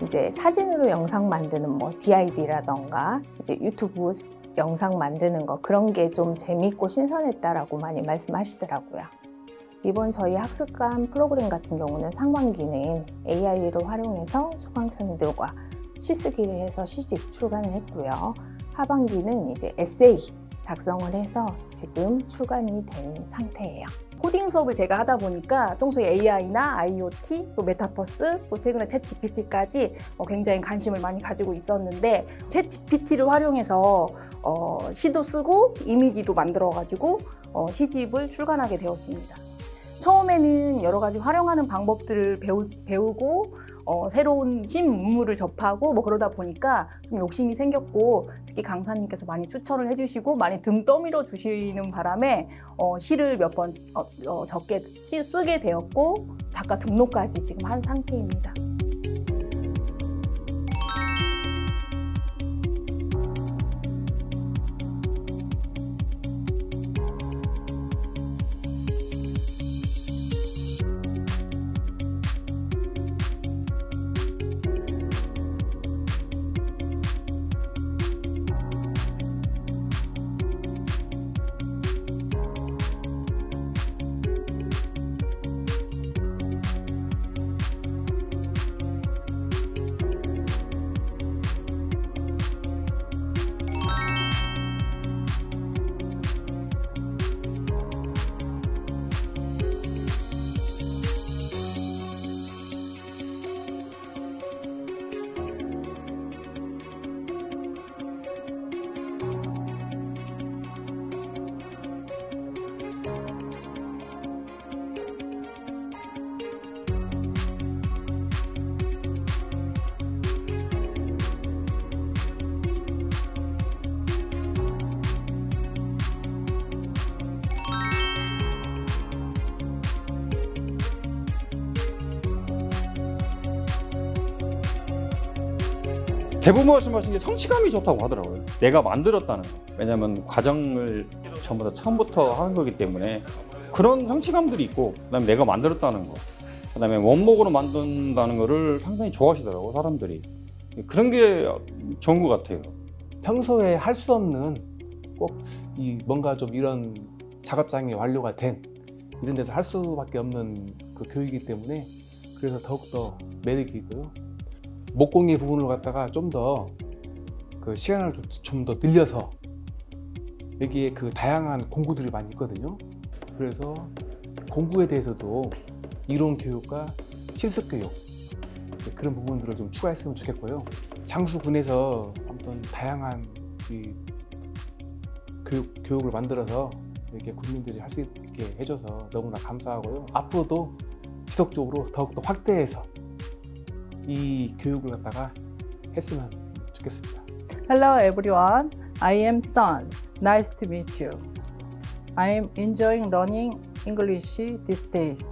이제 사진으로 영상 만드는 뭐 DID라던가 이제 유튜브 영상 만드는 거 그런 게 좀 재밌고 신선했다라고 많이 말씀하시더라고요. 이번 저희 학습관 프로그램 같은 경우는 상반기는 AI를 활용해서 수강생들과 시쓰기를 해서 시집 출간을 했고요. 하반기는 이제 에세이 작성을 해서 지금 출간이 된 상태예요. 코딩 수업을 제가 하다 보니까 평소에 AI나 IoT, 또 메타버스, 또 최근에 챗 GPT까지 굉장히 관심을 많이 가지고 있었는데 챗 GPT를 활용해서 시도 쓰고 이미지도 만들어가지고 시집을 출간하게 되었습니다. 처음에는 여러 가지 활용하는 방법들을 배우고 새로운 신문물을 접하고 뭐 그러다 보니까 좀 욕심이 생겼고 특히 강사님께서 많이 추천을 해주시고 많이 등 떠밀어 주시는 바람에 시를 몇 번 적게 쓰게 되었고 작가 등록까지 지금 한 상태입니다. 대부분 말씀하신 게 성취감이 좋다고 하더라고요. 내가 만들었다는 거. 왜냐하면 과정을 전부 다 처음부터 하는 거기 때문에 그런 성취감들이 있고, 그다음에 내가 만들었다는 거, 그다음에 원목으로 만든다는 거를 상당히 좋아하시더라고요, 사람들이. 그런 게 좋은 것 같아요. 평소에 할 수 없는 꼭 이 뭔가 좀 이런 작업장이 완료가 된 이런 데서 할 수밖에 없는 그 교육이기 때문에 그래서 더욱더 매력이 있고요. 목공의 부분을 갖다가 좀 더 그 시간을 좀 더 늘려서 여기에 그 다양한 공구들이 많이 있거든요. 그래서 공구에 대해서도 이론 교육과 실습 교육 그런 부분들을 좀 추가했으면 좋겠고요. 장수군에서 아무튼 다양한 이 교육을 만들어서 이렇게 국민들이 할 수 있게 해줘서 너무나 감사하고요. 앞으로도 지속적으로 더욱더 확대해서 이 교육을 갖다가 했으면 좋겠습니다. Hello everyone, I am Sun. Nice to meet you. I am enjoying learning English these days.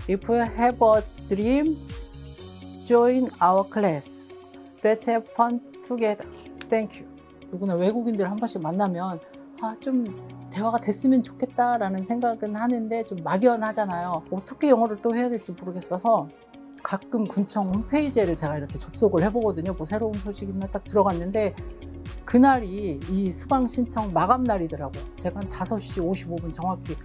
If you have a dream, join our class. Let's have fun together. Thank you. 누구나 외국인들 한 번씩 만나면 좀 대화가 됐으면 좋겠다라는 생각은 하는데 좀 막연하잖아요. 어떻게 영어를 또 해야 될지 모르겠어서 가끔 군청 홈페이지를 제가 이렇게 접속을 해보거든요. 뭐 새로운 소식이나 딱 들어갔는데 그날이 이 수강 신청 마감 날이더라고요. 제가 한 5시 55분 정확히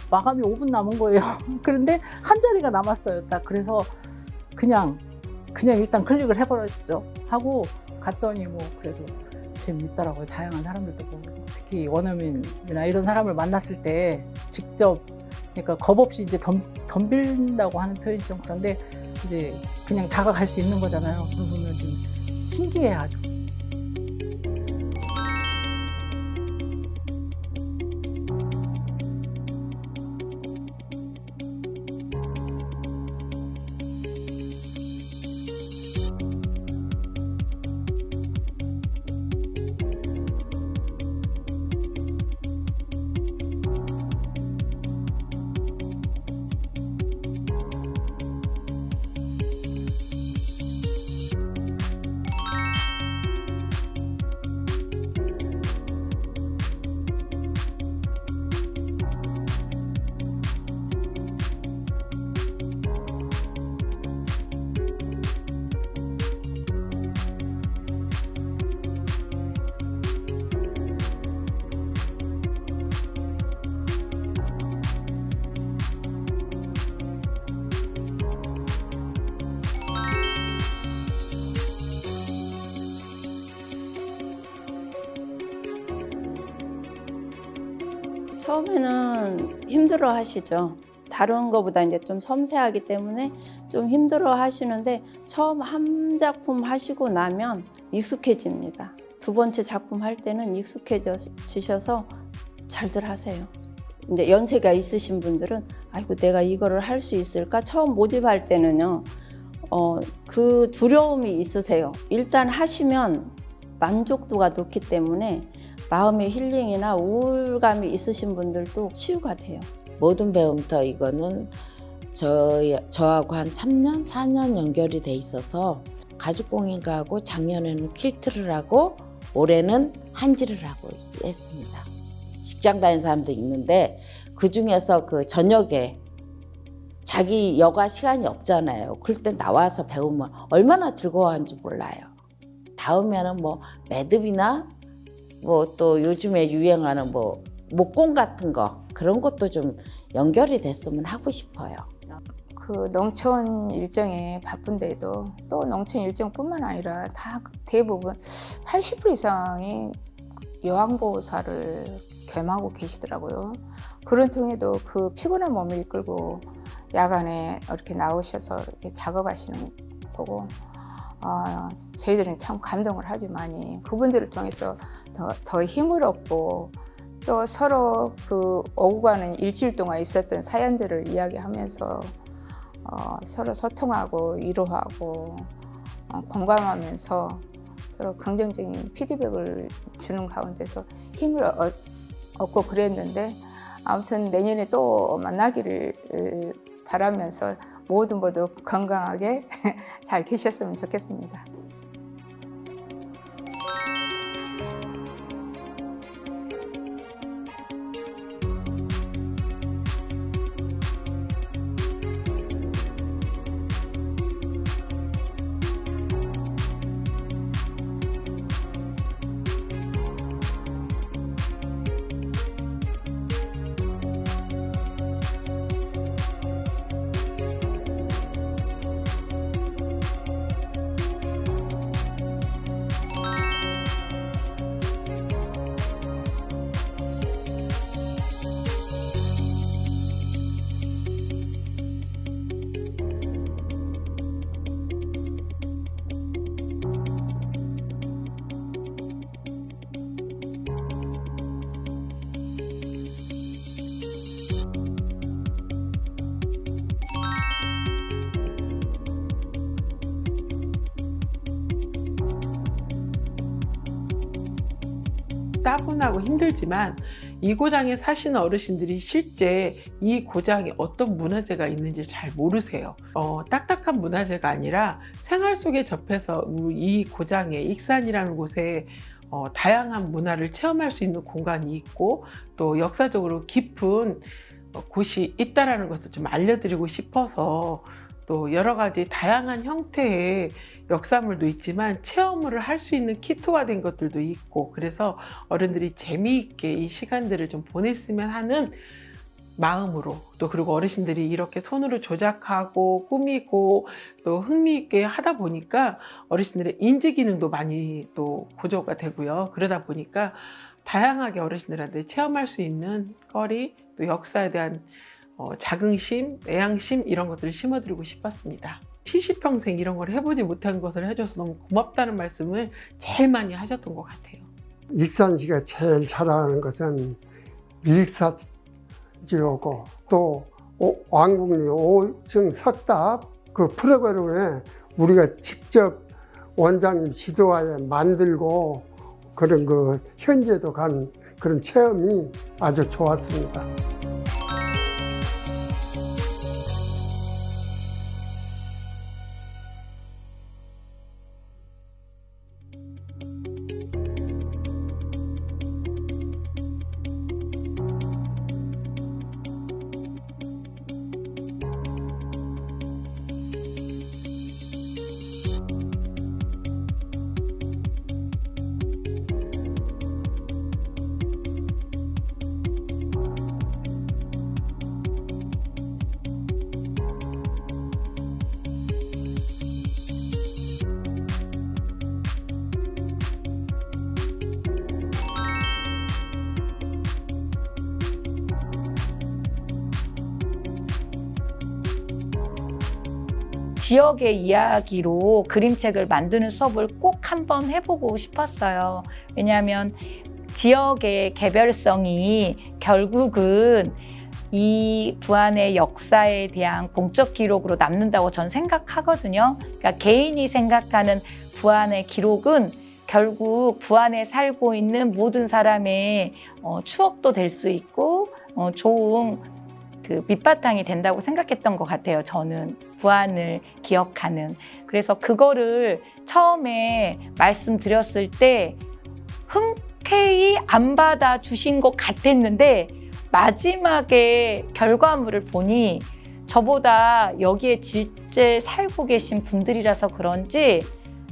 마감이 5분 남은 거예요. 그런데 한 자리가 남았어요. 딱 그래서 그냥 일단 클릭을 해버렸죠. 하고 갔더니 뭐 그래도 재밌더라고요. 다양한 사람들도 보고 특히 원어민이나 이런 사람을 만났을 때 직접 그러니까 겁 없이 이제 덤빈다고 하는 표현이 좀 그런데 이제 그냥 다가갈 수 있는 거잖아요. 그 부분을 좀 신기해하죠. 처음에는 힘들어 하시죠. 다른 거보다 이제 좀 섬세하기 때문에 좀 힘들어 하시는데 처음 한 작품 하시고 나면 익숙해집니다. 두 번째 작품 할 때는 익숙해지셔서 잘들 하세요. 이제 연세가 있으신 분들은 아이고 내가 이거를 할 수 있을까? 처음 모집할 때는요. 그 두려움이 있으세요. 일단 하시면 만족도가 높기 때문에 마음의 힐링이나 우울감이 있으신 분들도 치유가 돼요. 모든 배움터 이거는 저하고 한 3년, 4년 연결이 돼 있어서 가죽공예과하고 작년에는 퀼트를 하고 올해는 한지를 하고 했습니다. 직장 다니는 사람도 있는데 그중에서 그 저녁에 자기 여가 시간이 없잖아요. 그럴 때 나와서 배우면 얼마나 즐거워하는지 몰라요. 다음에는 뭐 매듭이나 뭐 또 요즘에 유행하는 뭐 목공 같은 거 그런 것도 좀 연결이 됐으면 하고 싶어요. 그 농촌 일정에 바쁜데도 또 농촌 일정뿐만 아니라 다 대부분 80% 이상이 요양보호사를 겸하고 계시더라고요. 그런 통에도 그 피곤한 몸을 이끌고 야간에 이렇게 나오셔서 이렇게 작업하시는 거 보고 저희들은 참 감동을 하죠. 많이 그분들을 통해서 더 힘을 얻고 또 서로 그 오고 가는 일주일 동안 있었던 사연들을 이야기하면서 서로 소통하고 위로하고 공감하면서 서로 긍정적인 피드백을 주는 가운데서 힘을 얻고 그랬는데 아무튼 내년에 또 만나기를 바라면서 모두 건강하게 잘 계셨으면 좋겠습니다. 따분하고 힘들지만 이 고장에 사시는 어르신들이 실제 이 고장에 어떤 문화재가 있는지 잘 모르세요. 딱딱한 문화재가 아니라 생활 속에 접해서 이 고장에 익산이라는 곳에 다양한 문화를 체험할 수 있는 공간이 있고 또 역사적으로 깊은 곳이 있다는 것을 좀 알려드리고 싶어서 또 여러 가지 다양한 형태의 역사물도 있지만 체험을 할 수 있는 키트화된 것들도 있고 그래서 어른들이 재미있게 이 시간들을 좀 보냈으면 하는 마음으로 또 그리고 어르신들이 이렇게 손으로 조작하고 꾸미고 또 흥미있게 하다 보니까 어르신들의 인지 기능도 많이 또 고조가 되고요. 그러다 보니까 다양하게 어르신들한테 체험할 수 있는 거리 또 역사에 대한 자긍심, 애양심 이런 것들을 심어드리고 싶었습니다. 70평생 이런 걸 해보지 못한 것을 해줘서 너무 고맙다는 말씀을 제일 많이 하셨던 것 같아요. 익산시가 제일 잘하는 것은 밀사지오고 또 왕국리 5층 석답 그 프로그램에 우리가 직접 원장님 지도하에 만들고 그런 그 현지에도 간 그런 체험이 아주 좋았습니다. 지역의 이야기로 그림책을 만드는 수업을 꼭 한번 해보고 싶었어요. 왜냐하면 지역의 개별성이 결국은 이 부안의 역사에 대한 공적 기록으로 남는다고 전 생각하거든요. 그러니까 개인이 생각하는 부안의 기록은 결국 부안에 살고 있는 모든 사람의 추억도 될 수 있고 좋은 그 밑바탕이 된다고 생각했던 것 같아요. 저는 부안을 기억하는. 그래서 그거를 처음에 말씀드렸을 때 흔쾌히 안 받아주신 것 같았는데 마지막에 결과물을 보니 저보다 여기에 실제 살고 계신 분들이라서 그런지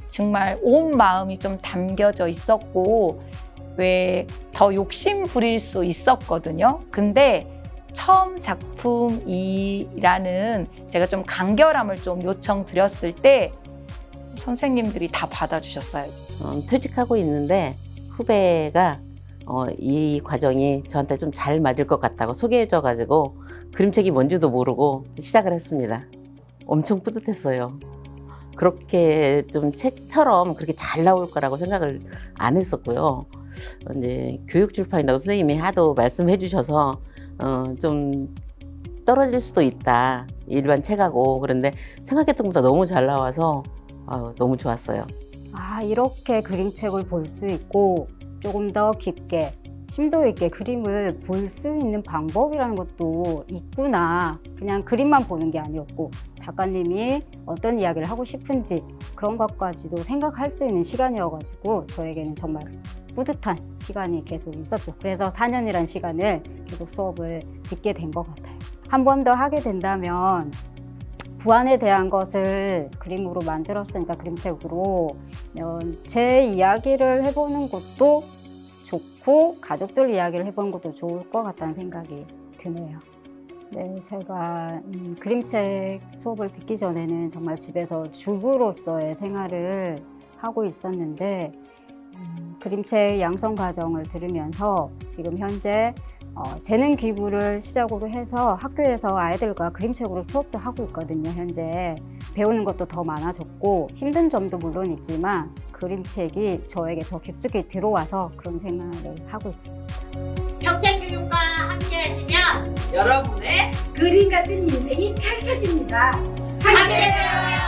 정말 온 마음이 좀 담겨져 있었고 왜 더 욕심 부릴 수 있었거든요. 근데 처음 작품이라는 제가 좀 간결함을 좀 요청드렸을 때 선생님들이 다 받아주셨어요. 퇴직하고 있는데 후배가 이 과정이 저한테 좀 잘 맞을 것 같다고 소개해줘가지고 그림책이 뭔지도 모르고 시작을 했습니다. 엄청 뿌듯했어요. 그렇게 좀 책처럼 그렇게 잘 나올 거라고 생각을 안 했었고요. 이제 교육 출판이라고 선생님이 하도 말씀해 주셔서 좀 떨어질 수도 있다. 일반 책하고. 그런데 생각했던 것보다 너무 잘 나와서 너무 좋았어요. 이렇게 그림책을 볼 수 있고 조금 더 깊게 심도 있게 그림을 볼 수 있는 방법이라는 것도 있구나. 그냥 그림만 보는 게 아니었고 작가님이 어떤 이야기를 하고 싶은지 그런 것까지도 생각할 수 있는 시간이어가지고 저에게는 정말 뿌듯한 시간이 계속 있었죠. 그래서 4년이라는 시간을 계속 수업을 듣게 된 것 같아요. 한 번 더 하게 된다면 부안에 대한 것을 그림으로 만들었으니까 그림책으로 제 이야기를 해보는 것도 좋고 가족들 이야기를 해보는 것도 좋을 것 같다는 생각이 드네요. 네, 제가 그림책 수업을 듣기 전에는 정말 집에서 주부로서의 생활을 하고 있었는데 그림책 양성 과정을 들으면서 지금 현재 재능 기부를 시작으로 해서 학교에서 아이들과 그림책으로 수업도 하고 있거든요. 현재 배우는 것도 더 많아졌고 힘든 점도 물론 있지만 그림책이 저에게 더 깊숙이 들어와서 그런 생각을 하고 있습니다. 평생교육과 함께 하시면 여러분의 그림 같은 인생이 펼쳐집니다. 함께 배워요.